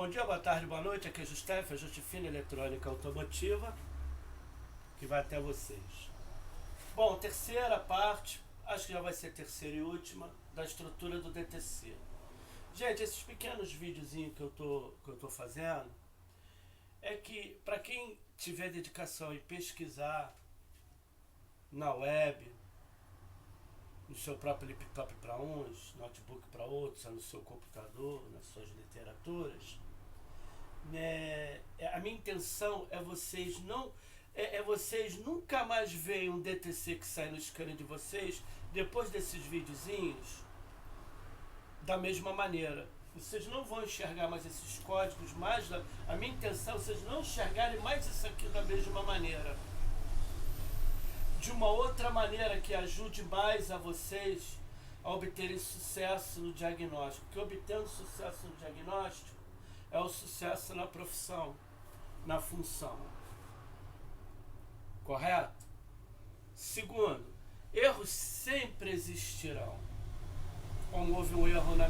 Bom dia, boa tarde, boa noite. Aqui é Justef, a Justifina Eletrônica Automotiva, que vai até vocês. Bom, terceira parte, acho que já vai ser terceira e última, da estrutura do DTC. Gente, esses pequenos videozinhos que eu tô fazendo, é que para quem tiver dedicação em pesquisar na web, no seu próprio laptop para uns, notebook para outros, no seu computador, nas suas literaturas, né, a minha intenção é vocês não vocês nunca mais veem um DTC que sai no scanner de vocês depois desses videozinhos da mesma maneira. Vocês não vão enxergar mais esses códigos, mais a minha intenção é vocês não enxergarem mais isso aqui da mesma maneira, de uma outra maneira que ajude mais a vocês a obterem sucesso no diagnóstico. Porque obtendo sucesso no diagnóstico é o sucesso na profissão, na função. Correto? Segundo, erros sempre existirão. Como houve um erro no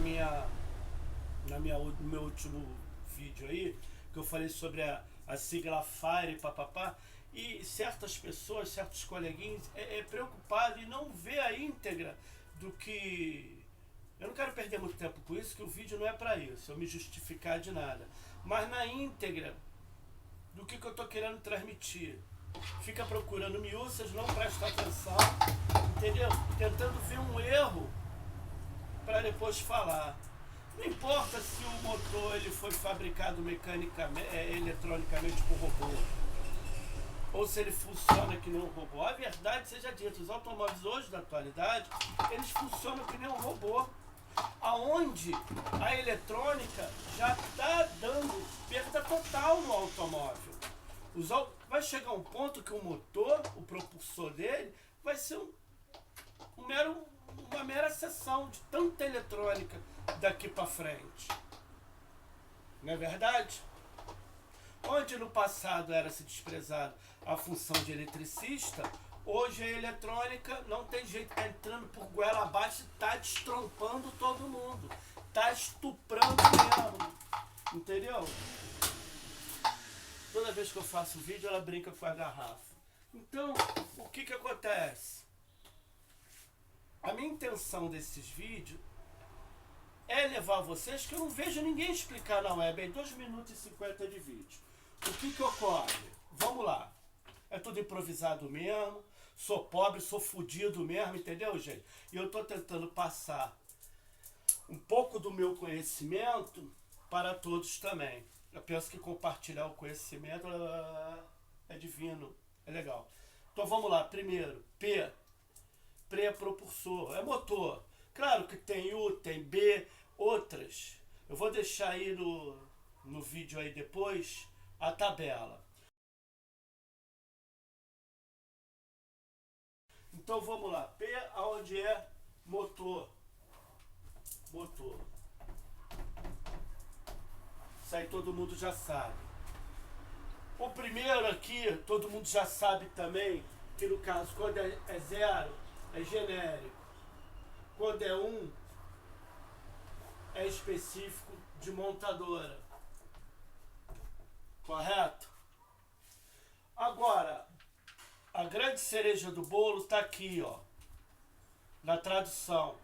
meu último vídeo aí, que eu falei sobre a sigla FIRE, papapá, e certas pessoas, certos coleguinhas, preocupado em não ver a íntegra do que... Eu não quero perder muito tempo com isso, que o vídeo não é para isso, eu me justificar de nada. Mas na íntegra do que eu estou querendo transmitir. Fica procurando miúças, não presta atenção, entendeu? Tentando ver um erro para depois falar. Não importa se o motor ele foi fabricado mecanicamente, eletronicamente por robô, ou se ele funciona que nem um robô. A verdade seja dita, os automóveis hoje da atualidade, eles funcionam que nem um robô, aonde a eletrônica já está dando perda total no automóvel. Vai chegar um ponto que o motor, o propulsor dele, vai ser uma mera seção de tanta eletrônica daqui para frente. Não é verdade? Onde no passado era se desprezado a função de eletricista, hoje a eletrônica não tem jeito, está entrando por goela abaixo e está destrompando todo mundo. Está estuprando mesmo. Entendeu? Toda vez que eu faço vídeo, ela brinca com a garrafa. Então, o que acontece? A minha intenção desses vídeos é levar vocês, que eu não vejo ninguém explicar na web, em 2 minutos e 50 de vídeo. O que ocorre? Vamos lá. É tudo improvisado mesmo, sou pobre, sou fudido mesmo, entendeu, gente? E eu tô tentando passar um pouco do meu conhecimento para todos também. Eu penso que compartilhar o conhecimento é divino, é legal. Então vamos lá, primeiro, P é propulsor, é motor. Claro que tem U, tem B, outras. Eu vou deixar aí no vídeo aí depois a tabela. Então vamos lá, P aonde é motor. Motor. Isso aí todo mundo já sabe. O primeiro aqui, todo mundo já sabe também, que no caso, quando é 0, é genérico. Quando é 1, é específico de montadora. Correto? Agora, a grande cereja do bolo está aqui, ó, na tradução.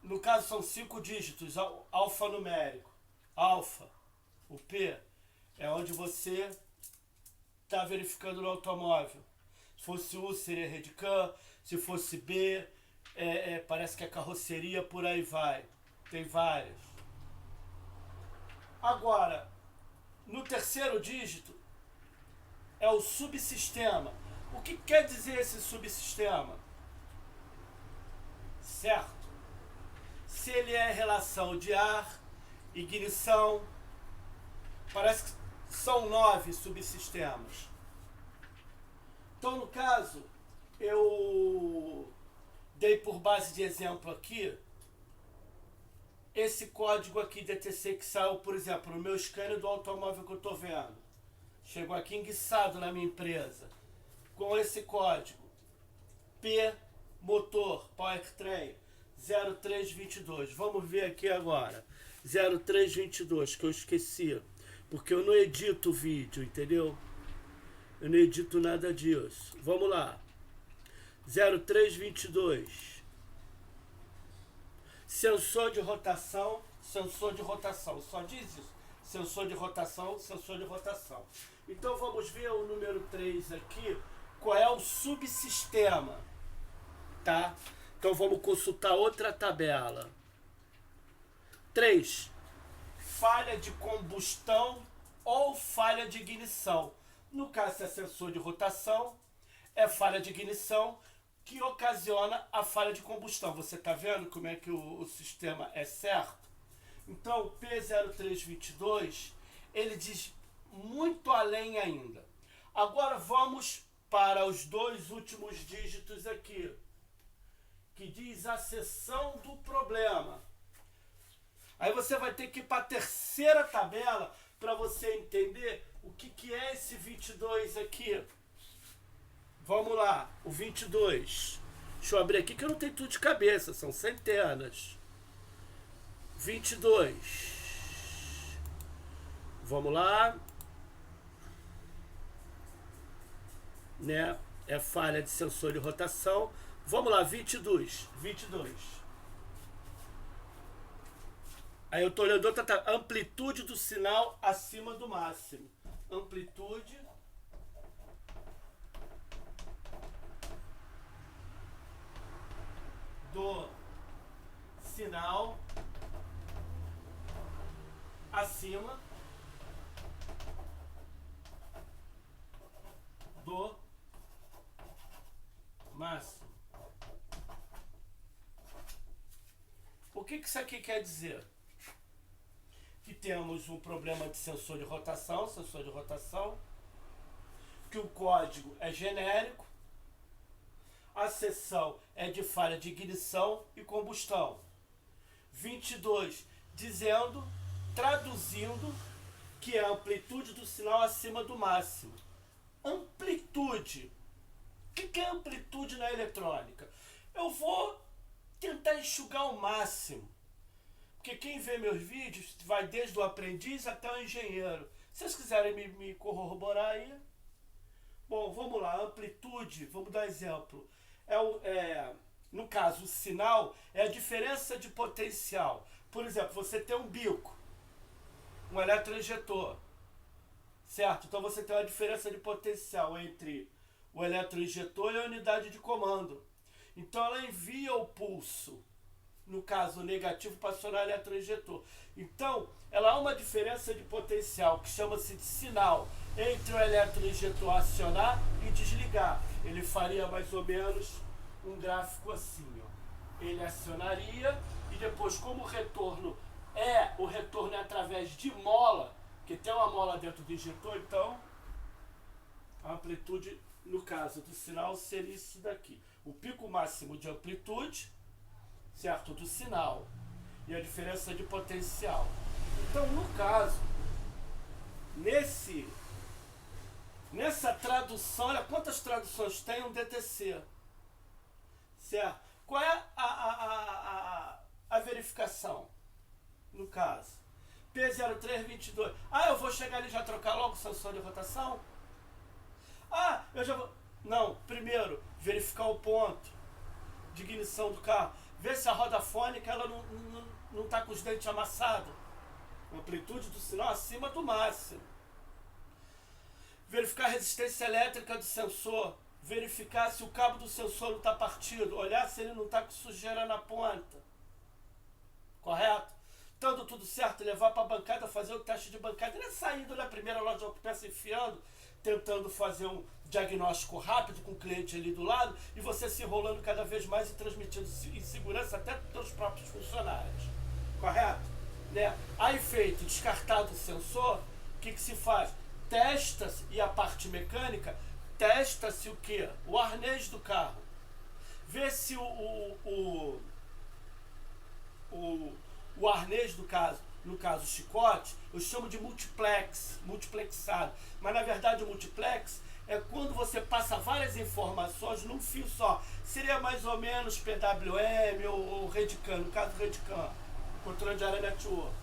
No caso são 5 dígitos, alfanumérico. Alfa, o P, é onde você está verificando no automóvel. Se fosse U, seria Redcam. Se fosse B, parece que é carroceria, por aí vai. Tem várias. Agora, no terceiro dígito, é o subsistema. O que quer dizer esse subsistema? Certo? Se ele é relação de ar, ignição, parece que são 9 subsistemas. Então, no caso, eu dei por base de exemplo aqui esse código aqui DTC que saiu, por exemplo, no meu scanner do automóvel que eu estou vendo. Chegou aqui enguiçado na minha empresa, com esse código P, motor, powertrain, 0322. Vamos ver aqui agora. 0322, que eu esqueci. Porque eu não edito o vídeo, entendeu? Eu não edito nada disso. Vamos lá. 0322. Sensor de rotação, sensor de rotação. Só diz isso. Sensor de rotação, sensor de rotação. Então vamos ver o número 3 aqui. Qual é o subsistema? Tá? Então vamos consultar outra tabela. 3. Falha de combustão ou falha de ignição. No caso, se é sensor de rotação, é falha de ignição que ocasiona a falha de combustão. Você está vendo como é que o sistema é certo? Então, o P0322, ele diz muito além ainda. Agora vamos para os dois últimos dígitos aqui, que diz a seção do problema. Aí você vai ter que ir para a terceira tabela para você entender o que é esse 22 aqui. Vamos lá, o 22. Deixa eu abrir aqui que eu não tenho tudo de cabeça, são centenas. 22. Vamos lá. Né? É falha de sensor de rotação. Vamos lá, 22. 22. Aí eu estou olhando outra amplitude do sinal acima do máximo. Amplitude do sinal acima do máximo. O que isso aqui quer dizer? Que temos um problema de sensor de rotação, que o código é genérico, a seção é de falha de ignição e combustão. 22, dizendo, traduzindo, que é a amplitude do sinal acima do máximo. Amplitude. O que é amplitude na eletrônica? Eu vou tentar enxugar ao máximo. Porque quem vê meus vídeos vai desde o aprendiz até o engenheiro. Se vocês quiserem me corroborar aí. Bom, vamos lá. Amplitude, vamos dar exemplo. No caso, o sinal é a diferença de potencial. Por exemplo, você tem um bico, um eletroinjetor, certo? Então você tem uma diferença de potencial entre o eletroinjetor e a unidade de comando. Então ela envia o pulso, no caso negativo, para acionar o eletroinjetor. Então, ela há uma diferença de potencial que chama-se de sinal entre o eletroinjetor acionar e desligar. Ele faria mais ou menos um gráfico assim, ó. Ele acionaria e depois, como o retorno é através de mola, que tem uma mola dentro do injetor, então a amplitude, no caso do sinal, seria isso daqui. O pico máximo de amplitude, certo, do sinal, e a diferença de potencial. Então, no caso, nessa tradução, olha quantas traduções tem um DTC, certo? Qual é a verificação, no caso? P0322. Eu vou chegar ali e já trocar logo o sensor de rotação? Eu já vou... Não, primeiro, verificar o ponto de ignição do carro. Ver se a roda fônica ela não está com os dentes amassados. Amplitude do sinal acima do máximo. Verificar a resistência elétrica do sensor. Verificar se o cabo do sensor não está partido. Olhar se ele não está com sujeira na ponta. Correto? Estando tudo certo, levar para a bancada, fazer o teste de bancada. Ele é saindo da primeira loja de autopeça, enfiando, tentando fazer um diagnóstico rápido com o cliente ali do lado e você se enrolando cada vez mais e transmitindo insegurança até para os seus próprios funcionários. Correto? Né? Aí feito, descartado o sensor, o que se faz? Testa-se, e a parte mecânica, testa-se o quê? O arnês do carro. Vê se o arnês do caso, no caso o chicote, eu chamo de multiplexado. Mas na verdade o multiplex é quando você passa várias informações num fio só. Seria mais ou menos PWM ou Redcam, no caso Redcam, controle de área network.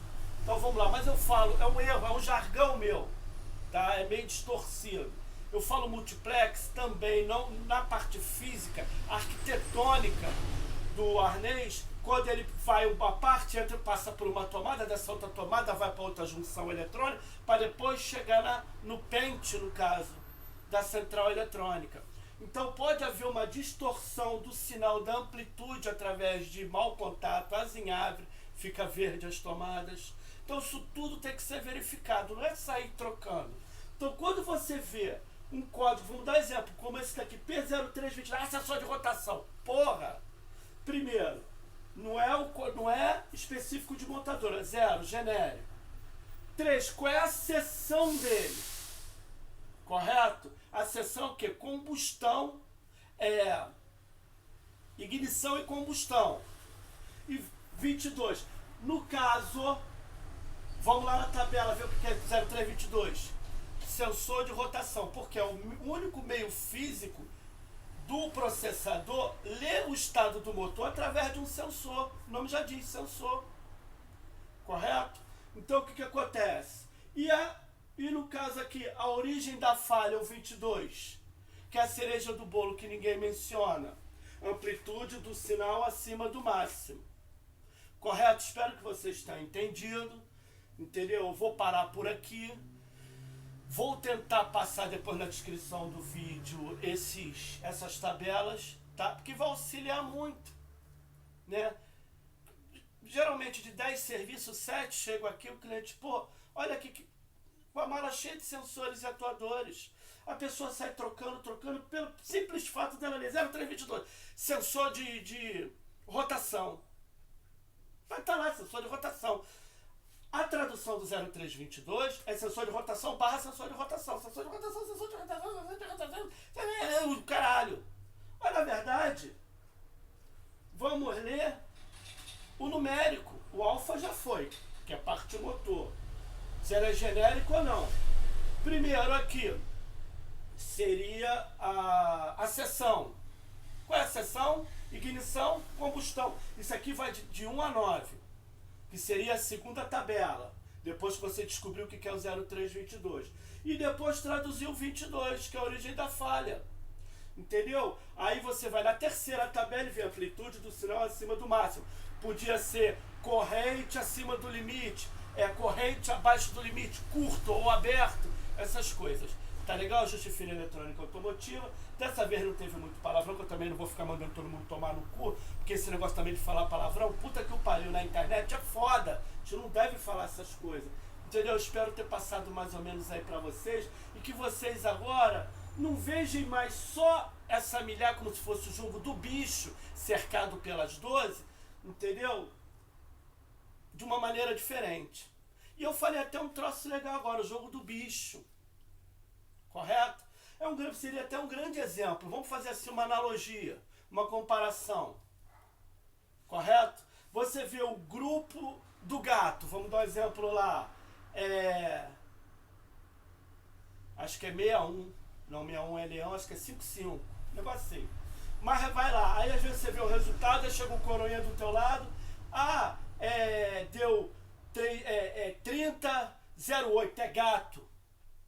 Então vamos lá, mas eu falo, é um erro, é um jargão meu, tá? É meio distorcido. Eu falo multiplex também, não na parte física, arquitetônica do arnês. Quando ele vai uma parte, entra, passa por uma tomada, dessa outra tomada vai para outra junção eletrônica, para depois chegar no pente, no caso, da central eletrônica. Então pode haver uma distorção do sinal da amplitude através de mau contato, asa em árvore, fica verde as tomadas. Então isso tudo tem que ser verificado, não é sair trocando. Então quando você vê um código, vamos dar exemplo, como esse daqui, P0329, sensor de rotação. Porra! Primeiro, não é específico de montadora, 0, genérico. 3, qual é a seção dele? Correto? A seção é o quê? Combustão, ignição e combustão. E 22, no caso, vamos lá na tabela ver o que é 0322. Sensor de rotação, porque é o único meio físico do processador ler o estado do motor através de um sensor. O nome já diz, sensor. Correto? Então o que acontece? E no caso aqui, a origem da falha, o 22, que é a cereja do bolo que ninguém menciona. Amplitude do sinal acima do máximo. Correto? Espero que vocês tenham entendido. Entendeu? Eu vou parar por aqui. Vou tentar passar depois na descrição do vídeo essas tabelas, tá? Porque vai auxiliar muito, né? Geralmente de 10 serviços, 7 chego aqui, o cliente, pô, olha aqui, com a mala cheia de sensores e atuadores. A pessoa sai trocando, pelo simples fato dela ler 0322, sensor de rotação. Vai estar lá, sensor de rotação. A tradução do 0322 é sensor de rotação barra sensor de rotação. Sensor de rotação, sensor de rotação, sensor de rotação. É o caralho. Mas na verdade, vamos ler o numérico. O alfa já foi, que é a parte motor. Se ela é genérico ou não. Primeiro aqui seria a seção. Qual é a seção? Ignição, combustão. Isso aqui vai de 1 a 9. Que seria a segunda tabela, depois que você descobriu o que é o 0322. E depois traduzir o 22, que é a origem da falha. Entendeu? Aí você vai na terceira tabela e vê a amplitude do sinal acima do máximo. Podia ser corrente acima do limite, corrente abaixo do limite, curto ou aberto, essas coisas. Tá legal? Justificação eletrônica automotiva. Dessa vez não teve muito palavrão, que eu também não vou ficar mandando todo mundo tomar no cu, porque esse negócio também de falar palavrão, puta que o pariu na internet é foda. A gente não deve falar essas coisas. Entendeu? Eu espero ter passado mais ou menos aí pra vocês, e que vocês agora não vejam mais só essa milhar como se fosse o jogo do bicho, cercado pelas 12, entendeu? De uma maneira diferente. E eu falei até um troço legal agora, o jogo do bicho. Correto? Seria até um grande exemplo. Vamos fazer assim uma analogia, uma comparação. Correto? Você vê o grupo do gato. Vamos dar um exemplo lá. Acho que é 61. Não, 61 é leão, acho que é 55. Negócio assim. Mas vai lá. Aí às vezes você vê o resultado, aí chega um coroinha do teu lado. Deu 30,08. É gato.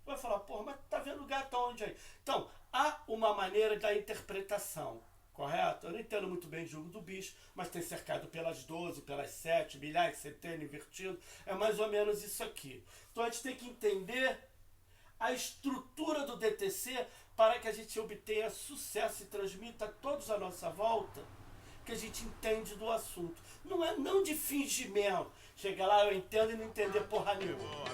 Vai falar, porra, mas tá vendo gato onde aí? Então, há uma maneira da interpretação, correto? Eu não entendo muito bem o jogo do bicho, mas tem cercado pelas 12, pelas 7, milhares, centenas, invertido. É mais ou menos isso aqui. Então a gente tem que entender a estrutura do DTC para que a gente obtenha sucesso e transmita a todos à nossa volta que a gente entende do assunto. Não de fingimento. Chega lá, eu entendo e não entender porra nenhuma.